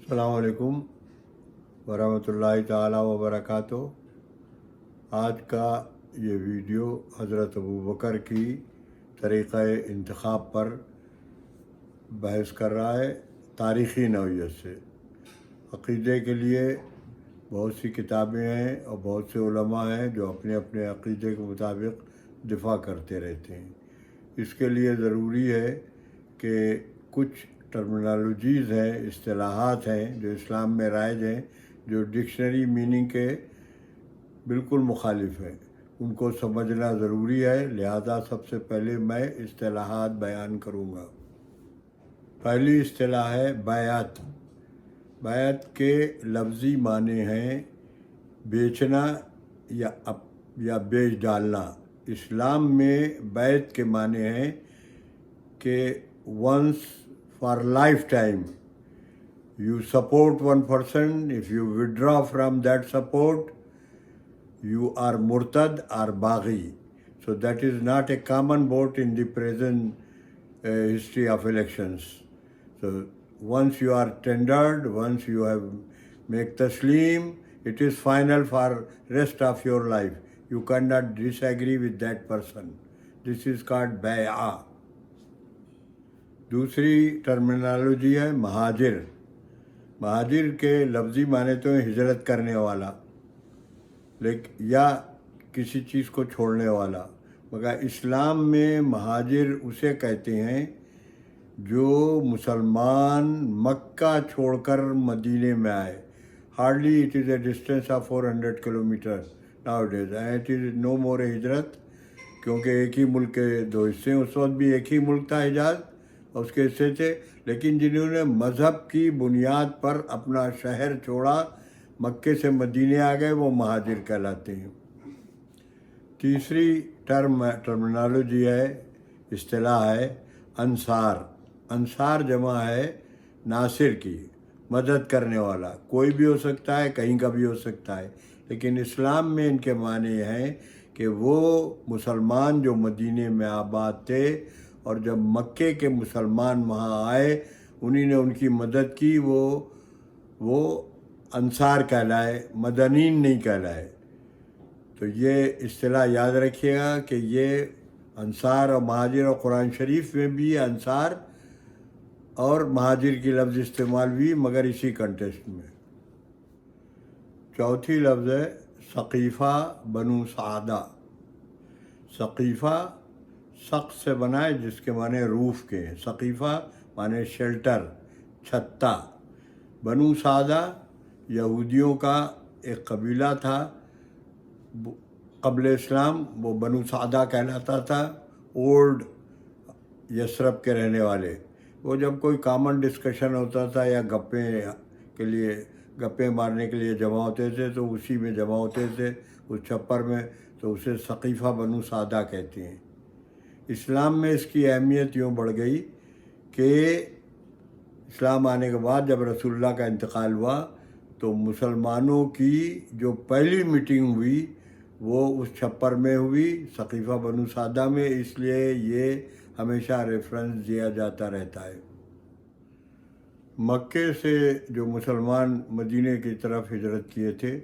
السلام علیکم ورحمۃ اللہ تعالیٰ وبرکاتہ۔ آج کا یہ ویڈیو حضرت ابوبکر کی طریقہ انتخاب پر بحث کر رہا ہے تاریخی نوعیت سے۔ عقیدے کے لیے بہت سی کتابیں ہیں اور بہت سے علماء ہیں جو اپنے اپنے عقیدے کے مطابق دفاع کرتے رہتے ہیں۔ اس کے لیے ضروری ہے کہ کچھ ٹرمینالوجیز ہیں، اصطلاحات ہیں جو اسلام میں رائج ہیں، جو ڈکشنری میننگ کے بالکل مخالف ہیں، ان کو سمجھنا ضروری ہے۔ لہذا سب سے پہلے میں اصطلاحات بیان کروں گا۔ پہلی اصطلاح ہے بیعت۔ بیعت کے لفظی معنی ہیں بیچنا یا بیچ ڈالنا۔ اسلام میں بیعت کے معنی ہیں کہ once for life time you support one person. If you withdraw from that support, you are murtad or baghi. So that is not a common vote in the present history of elections. So once you are tendered, once you have make taslim, it is final for rest of your life. You cannot disagree with that person. This is called bay'ah. دوسری terminology ہے مہاجر۔ مہاجر کے لفظی معنی تو ہے ہجرت کرنے والا یا کسی چیز کو چھوڑنے والا، مگر اسلام میں مہاجر اسے کہتے ہیں جو مسلمان مکہ چھوڑ کر مدینے میں آئے۔ Hardly it is a distance of 400 kilometre now days, and it is no more a ہجرت، کیونکہ ایک ہی ملک کے دو حصے ہیں۔ اس وقت بھی ایک ہی ملک تھا حجاز، اس کے حصے تھے، لیکن جنہوں نے مذہب کی بنیاد پر اپنا شہر چھوڑا، مکے سے مدینے آ گئے، وہ مہاجر کہلاتے ہیں۔ تیسری ٹرمینالوجی ہے، اصطلاح ہے انصار۔ انصار جمع ہے ناصر کی، مدد کرنے والا۔ کوئی بھی ہو سکتا ہے، کہیں کا بھی ہو سکتا ہے، لیکن اسلام میں ان کے معنی ہیں کہ وہ مسلمان جو مدینے میں آباد تھے اور جب مکے کے مسلمان وہاں آئے، انہی نے ان کی مدد کی، وہ انصار کہلائے، مدنین نہیں کہلائے۔ تو یہ اصطلاح یاد رکھیے گا کہ یہ انصار اور مہاجر، اور قرآن شریف میں بھی انصار اور مہاجر کی لفظ استعمال بھی، مگر اسی کنٹیکسٹ میں۔ چوتھی لفظ ہے ثقیفہ بنو سعدہ۔ ثقیفہ سقف سے بنا ہے جس کے معنی روف کے ہیں، ثقیفہ معنی شیلٹر، چھتا۔ بنو سعدہ یہودیوں کا ایک قبیلہ تھا قبل اسلام، وہ بنو سعدہ کہلاتا تھا، اولڈ یثرب کے رہنے والے۔ وہ جب کوئی کامن ڈسکشن ہوتا تھا یا گپیں مارنے کے لیے جمع ہوتے تھے تو اسی میں جمع ہوتے تھے، اس چھپر میں، تو اسے ثقیفہ بنو سعدہ کہتے ہیں۔ اسلام میں اس کی اہمیت یوں بڑھ گئی کہ اسلام آنے کے بعد جب رسول اللہ کا انتقال ہوا تو مسلمانوں کی جو پہلی میٹنگ ہوئی وہ اس چھپر میں ہوئی، ثقیفہ بنو سعدہ میں، اس لیے یہ ہمیشہ ریفرنس دیا جاتا رہتا ہے۔ مکے سے جو مسلمان مدینے کی طرف ہجرت کیے تھے،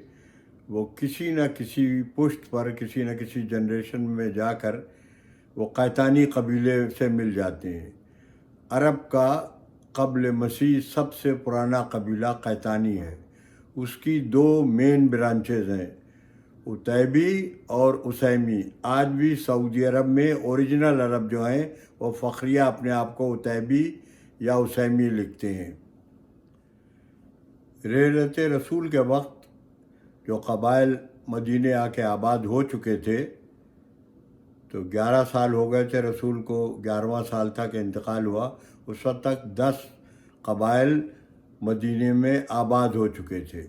وہ کسی نہ کسی پشت پر، کسی نہ کسی جنریشن میں جا کر وہ قیطانی قبیلے سے مل جاتے ہیں۔ عرب کا قبل مسیح سب سے پرانا قبیلہ قیطانی ہے۔ اس کی دو مین برانچز ہیں، اتیبی اور اسیمی۔ آج بھی سعودی عرب میں اوریجنل عرب جو ہیں وہ فخریہ اپنے آپ کو اتیبی یا اسیمی لکھتے ہیں۔ رحلت رسول کے وقت جو قبائل مدینے آ کے آباد ہو چکے تھے، تو 11 سال ہو گئے تھے رسول کو، 11واں سال تھا کہ انتقال ہوا، اس وقت تک 10 قبائل مدینے میں آباد ہو چکے تھے،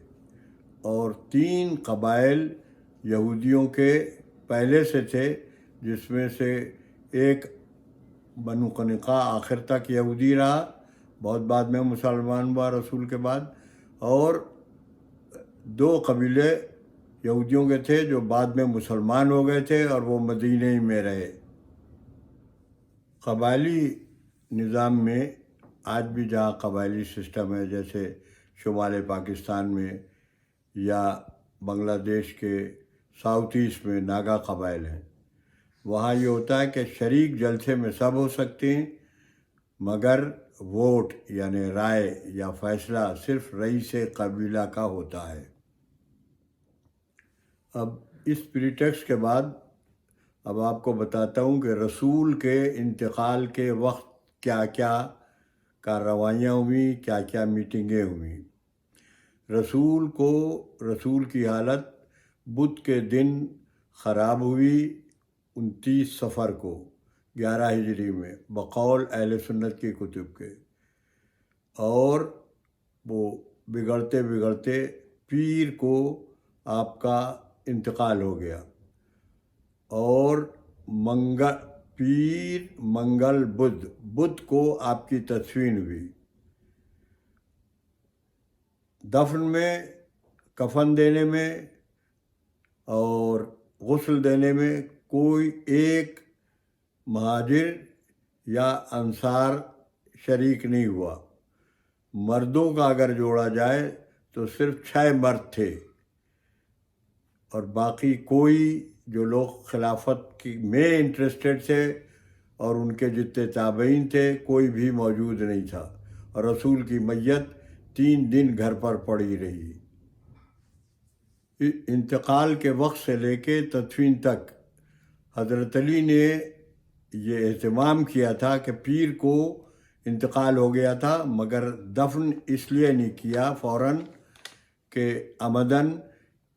اور 3 قبائل یہودیوں کے پہلے سے تھے، جس میں سے ایک بنو قنقاع آخر تک یہودی رہا، بہت بعد میں مسلمان ہوا رسول کے بعد، اور 2 قبیلے یہودیوں کے تھے جو بعد میں مسلمان ہو گئے تھے اور وہ مدینہ ہی میں رہے۔ قبائلی نظام میں آج بھی جہاں قبائلی سسٹم ہے، جیسے شمال پاکستان میں یا بنگلہ دیش کے ساؤتھ ایسٹ میں ناگا قبائل ہیں، وہاں یہ ہوتا ہے کہ شریک جلسے میں سب ہو سکتے ہیں، مگر ووٹ یعنی رائے یا فیصلہ صرف رئیس قبیلہ کا ہوتا ہے۔ اب اس پریٹیکسٹ کے بعد اب آپ کو بتاتا ہوں کہ رسول کے انتقال کے وقت کیا کیا کارروائیاں ہوئیں، کیا کیا میٹنگیں ہوئیں۔ رسول کی حالت بدھ کے دن خراب ہوئی 29 صفر کو 11 ہجری میں بقول اہل سنت کی کتب کے، اور وہ بگڑتے بگڑتے پیر کو آپ کا انتقال ہو گیا، اور منگل بدھ کو آپ کی تدفین ہوئی۔ دفن میں، کفن دینے میں اور غسل دینے میں کوئی ایک مہاجر یا انصار شریک نہیں ہوا۔ مردوں کا اگر جوڑا جائے تو صرف 6 مرد تھے، اور باقی کوئی جو لوگ خلافت میں انٹرسٹڈ تھے اور ان کے جتنے تابعین تھے کوئی بھی موجود نہیں تھا، اور رسول کی میت 3 دن گھر پر پڑی رہی۔ انتقال کے وقت سے لے کے تدفین تک حضرت علی نے یہ اہتمام کیا تھا کہ پیر کو انتقال ہو گیا تھا، مگر دفن اس لیے نہیں کیا فوراً کہ عمدن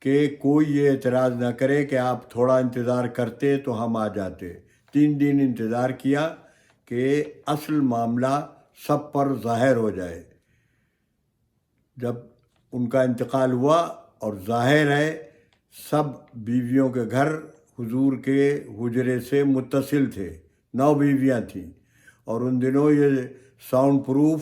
کہ کوئی یہ اعتراض نہ کرے کہ آپ تھوڑا انتظار کرتے تو ہم آ جاتے۔ 3 دن انتظار کیا کہ اصل معاملہ سب پر ظاہر ہو جائے۔ جب ان کا انتقال ہوا اور ظاہر ہے سب بیویوں کے گھر حضور کے حجرے سے متصل تھے، 9 بیویاں تھیں، اور ان دنوں یہ ساؤنڈ پروف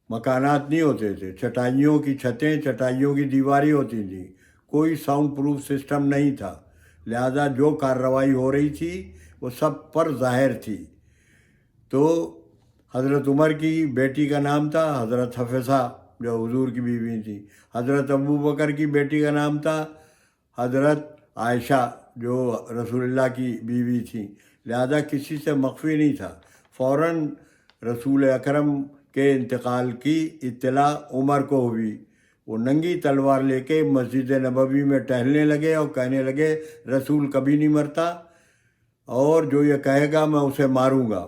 مکانات نہیں ہوتے تھے، چٹائیوں کی چھتیں، چٹائیوں کی دیواری ہوتی تھیں، کوئی ساؤنڈ پروف سسٹم نہیں تھا، لہذا جو کارروائی ہو رہی تھی وہ سب پر ظاہر تھی۔ تو حضرت عمر کی بیٹی کا نام تھا حضرت حفصہ جو حضور کی بیوی تھی، حضرت ابو بکر کی بیٹی کا نام تھا حضرت عائشہ جو رسول اللہ کی بیوی تھیں، لہذا کسی سے مخفی نہیں تھا۔ فوراً رسول اکرم کے انتقال کی اطلاع عمر کو ہوئی، وہ ننگی تلوار لے کے مسجد نبوی میں ٹہلنے لگے اور کہنے لگے رسول کبھی نہیں مرتا، اور جو یہ کہے گا میں اسے ماروں گا،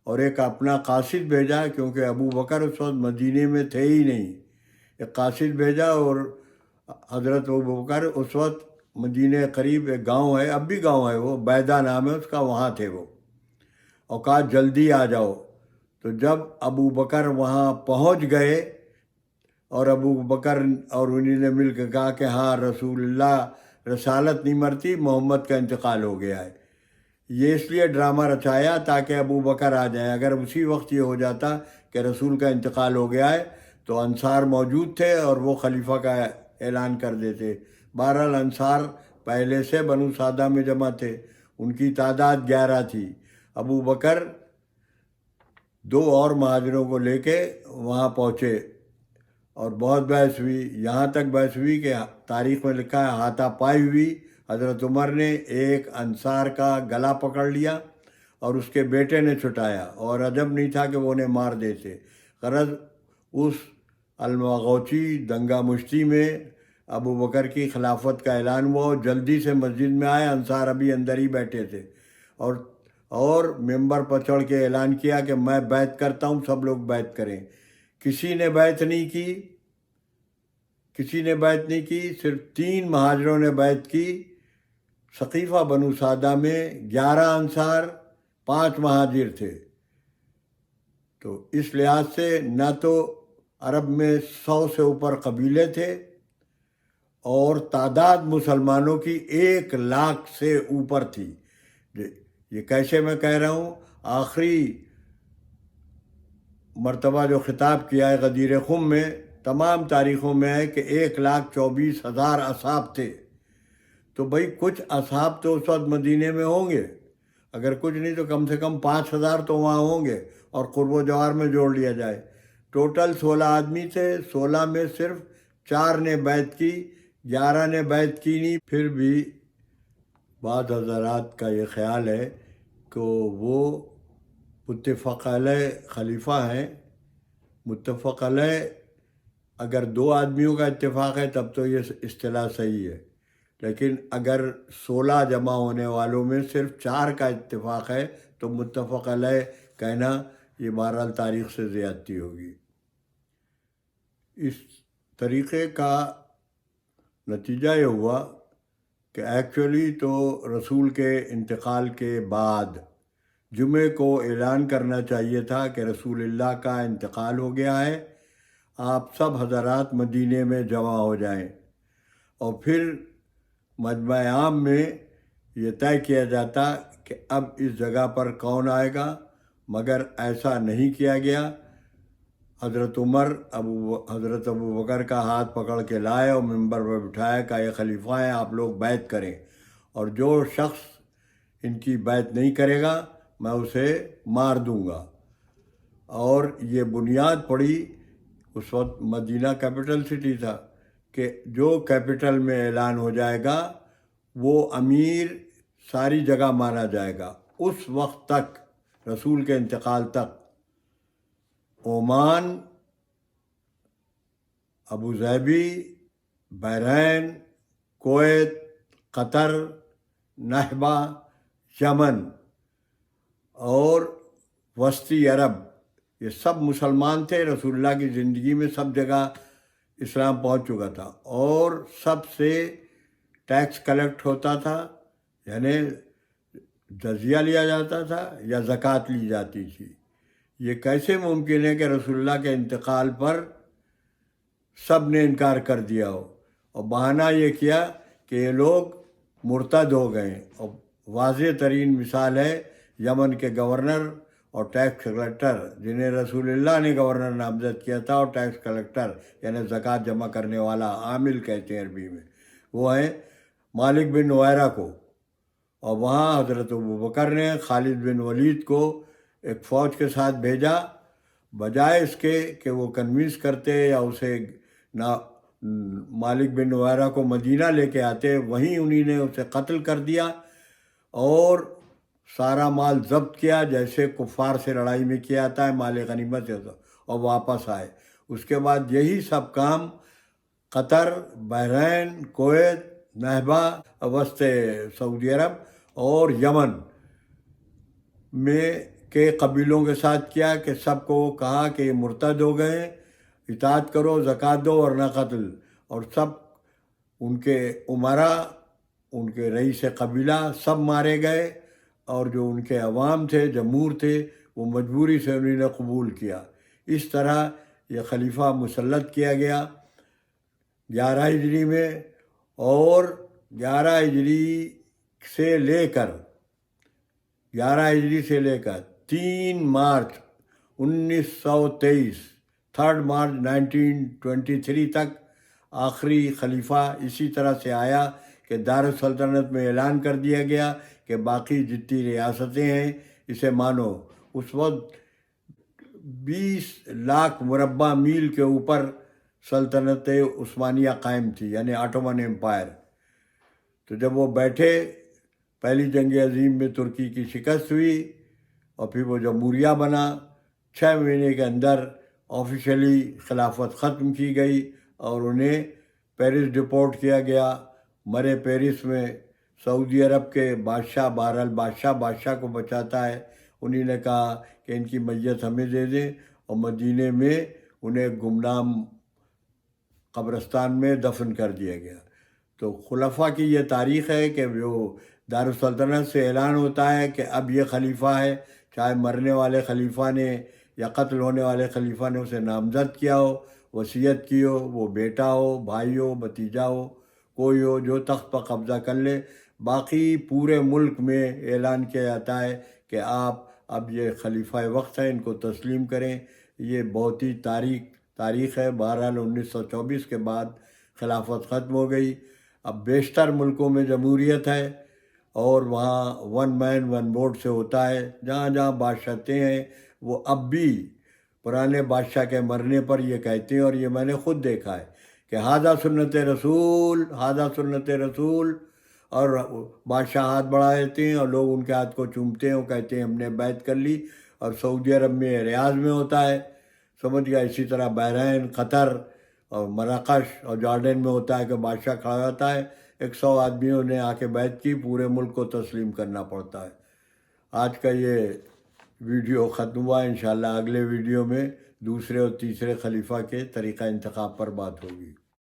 اور ایک اپنا قاصد بھیجا، کیونکہ ابو بکر اس وقت مدینے میں تھے ہی نہیں، ایک قاصد بھیجا، اور حضرت ابو بکر اس وقت مدینے قریب ایک گاؤں ہے، اب بھی گاؤں ہے، وہ بیدہ نام ہے اس کا، وہاں تھے وہ، اور کہا جلدی آ جاؤ۔ تو جب ابو بکر وہاں پہنچ گئے اور ابو بکر اور انہیں نے مل کے کہا کہ ہاں رسول اللہ رسالت نہیں مرتی، محمد کا انتقال ہو گیا ہے، یہ اس لیے ڈرامہ رچایا تاکہ ابو بکر آ جائیں۔ اگر اسی وقت یہ ہو جاتا کہ رسول کا انتقال ہو گیا ہے تو انصار موجود تھے اور وہ خلیفہ کا اعلان کر دیتے۔ بہرحال انصار پہلے سے بنو سعدہ میں جمع تھے، ان کی تعداد 11 تھی۔ ابو بکر 2 اور مہاجروں کو لے کے وہاں پہنچے، اور بہت بحث ہوئی، یہاں تک بحث ہوئی کہ تاریخ میں لکھا ہے ہاتھا پائی ہوئی۔ حضرت عمر نے ایک انصار کا گلا پکڑ لیا اور اس کے بیٹے نے چھٹایا، اور عجب نہیں تھا کہ وہ انہیں مار دیتے۔ غرض اس المغوچی دنگا مشتی میں ابو بکر کی خلافت کا اعلان ہوا، اور جلدی سے مسجد میں آئے، انصار ابھی اندر ہی بیٹھے تھے، اور ممبر پر چڑھ کے اعلان کیا کہ میں بیعت کرتا ہوں، سب لوگ بیعت کریں۔ کسی نے بیعت نہیں کی، صرف 3 مہاجروں نے بیعت کی۔ ثقیفہ بنو سعدہ میں 11 انصار، 5 مہاجر تھے۔ تو اس لحاظ سے نہ تو عرب میں 100 سے اوپر قبیلے تھے، اور تعداد مسلمانوں کی 1 لاکھ سے اوپر تھی۔ یہ کیسے میں کہہ رہا ہوں، آخری مرتبہ جو خطاب کیا ہے غدیر خم میں، تمام تاریخوں میں ہے کہ 1,24,000 اصحاب تھے۔ تو بھائی کچھ اصحاب تو اس وقت مدینے میں ہوں گے، اگر کچھ نہیں تو کم سے کم 5,000 تو وہاں ہوں گے، اور قرب و جوار میں جوڑ لیا جائے۔ ٹوٹل 16 آدمی تھے، 16 میں صرف 4 نے بیعت کی، 11 نے بیعت کی نہیں۔ پھر بھی بعض حضرات کا یہ خیال ہے کہ وہ متفق علیہ خلیفہ ہیں۔ متفق علیہ اگر 2 آدمیوں کا اتفاق ہے تب تو یہ اصطلاح صحیح ہے، لیکن اگر 16 جمع ہونے والوں میں صرف 4 کا اتفاق ہے تو متفق علیہ کہنا یہ بہرحال تاریخ سے زیادتی ہوگی۔ اس طریقے کا نتیجہ یہ ہوا کہ ایکچولی تو رسول کے انتقال کے بعد جمعے کو اعلان کرنا چاہیے تھا کہ رسول اللہ کا انتقال ہو گیا ہے، آپ سب حضرات مدینے میں جمع ہو جائیں، اور پھر مجمع عام میں یہ طے کیا جاتا کہ اب اس جگہ پر کون آئے گا، مگر ایسا نہیں کیا گیا۔ حضرت عمر حضرت ابو بکر کا ہاتھ پکڑ کے لائے اور ممبر پر بٹھایا کہ یہ خلیفہ ہیں، آپ لوگ بیعت کریں، اور جو شخص ان کی بیعت نہیں کرے گا میں اسے مار دوں گا۔ اور یہ بنیاد پڑی، اس وقت مدینہ کیپٹل سٹی تھا، کہ جو کیپٹل میں اعلان ہو جائے گا وہ امیر ساری جگہ مانا جائے گا۔ اس وقت تک، رسول کے انتقال تک، عمان، ابوظہبی، بحرین، کویت، قطر، نہبہ، یمن اور وسطی عرب، یہ سب مسلمان تھے۔ رسول اللہ کی زندگی میں سب جگہ اسلام پہنچ چکا تھا، اور سب سے ٹیکس کلیکٹ ہوتا تھا، یعنی جزیہ لیا جاتا تھا یا زکوٰۃ لی جاتی تھی۔ یہ کیسے ممکن ہے کہ رسول اللہ کے انتقال پر سب نے انکار کر دیا ہو، اور بہانہ یہ کیا کہ یہ لوگ مرتد ہو گئے؟ اور واضح ترین مثال ہے یمن کے گورنر اور ٹیکس کلیکٹر، جنہیں رسول اللہ نے گورنر نامزد کیا تھا، اور ٹیکس کلیکٹر یعنی زکوٰۃ جمع کرنے والا، عامل کہتے ہیں عربی میں، وہ ہیں مالک بن نویرہ کو۔ اور وہاں حضرت ابوبکر نے خالد بن ولید کو ایک فوج کے ساتھ بھیجا، بجائے اس کے کہ وہ کنوینس کرتے یا اسے مالک بن نویرہ کو مدینہ لے کے آتے، وہیں انہی نے اسے قتل کر دیا اور سارا مال ضبط کیا، جیسے کفار سے لڑائی میں کیا جاتا ہے مال غنیمت، اور واپس آئے۔ اس کے بعد یہی سب کام قطر، بحرین، کویت، نہبہ، وسط سعودی عرب اور یمن میں کے قبیلوں کے ساتھ کیا، کہ سب کو کہا کہ یہ مرتد ہو گئے، اطاعت کرو، زکوٰۃ دو ورنہ قتل۔ اور سب ان کے امراء، ان کے رئیس قبیلہ سب مارے گئے، اور جو ان کے عوام تھے، جمہور تھے، وہ مجبوری سے انہوں نے قبول کیا۔ اس طرح یہ خلیفہ مسلط کیا گیا 11 ہجری میں، اور 11 ہجری سے لے کر 3 مارچ 1923، 3 مارچ 1923 تک آخری خلیفہ اسی طرح سے آیا کہ دارالسلطنت میں اعلان کر دیا گیا کہ باقی جتنی ریاستیں ہیں اسے مانو۔ اس وقت 20 لاکھ مربع میل کے اوپر سلطنت عثمانیہ قائم تھی، یعنی آٹومن امپائر۔ تو جب وہ بیٹھے، پہلی جنگ عظیم میں ترکی کی شکست ہوئی، اور پھر وہ جمہوریہ بنا، 6 مہینے کے اندر آفیشلی خلافت ختم کی گئی، اور انہیں پیرس ڈپورٹ کیا گیا۔ مرے پیرس میں سعودی عرب کے بادشاہ، بہرحال بادشاہ کو بچاتا ہے، انہی نے کہا کہ ان کی میت ہمیں دے دیں، اور مدینے میں انہیں گمنام قبرستان میں دفن کر دیا گیا۔ تو خلفاء کی یہ تاریخ ہے کہ جو دارالسلطنت سے اعلان ہوتا ہے کہ اب یہ خلیفہ ہے، چاہے مرنے والے خلیفہ نے یا قتل ہونے والے خلیفہ نے اسے نامزد کیا ہو، وصیت کی ہو، وہ بیٹا ہو، بھائی ہو، بھتیجا ہو، کوئی ہو جو تخت پر قبضہ کر لے، باقی پورے ملک میں اعلان کیا جاتا ہے کہ آپ اب یہ خلیفہ وقت ہے، ان کو تسلیم کریں۔ یہ بہت ہی تاریخ ہے۔ بہرحال 1924 کے بعد خلافت ختم ہو گئی۔ اب بیشتر ملکوں میں جمہوریت ہے، اور وہاں 1 مین 1 ووٹ سے ہوتا ہے۔ جہاں جہاں بادشاہتیں ہیں وہ اب بھی پرانے بادشاہ کے مرنے پر یہ کہتے ہیں، اور یہ میں نے خود دیکھا ہے کہ ہادہ سنت رسول، ہادہ سنت رسول، اور بادشاہ ہاتھ بڑھا دیتے ہیں اور لوگ ان کے ہاتھ کو چومتے ہیں اور کہتے ہیں ہم نے بیعت کر لی. اور سعودی عرب میں ریاض میں ہوتا ہے، سمجھ گیا. اسی طرح بحرین، قطر اور مراکش اور جارڈن میں ہوتا ہے کہ بادشاہ کھڑا ہوتا ہے، 100 آدمیوں نے آ کے بیعت کی، پورے ملک کو تسلیم کرنا پڑتا ہے. آج کا یہ ویڈیو ختم ہوا. انشاءاللہ اگلے ویڈیو میں دوسرے اور تیسرے خلیفہ کے طریقہ انتخاب پر بات ہوگی.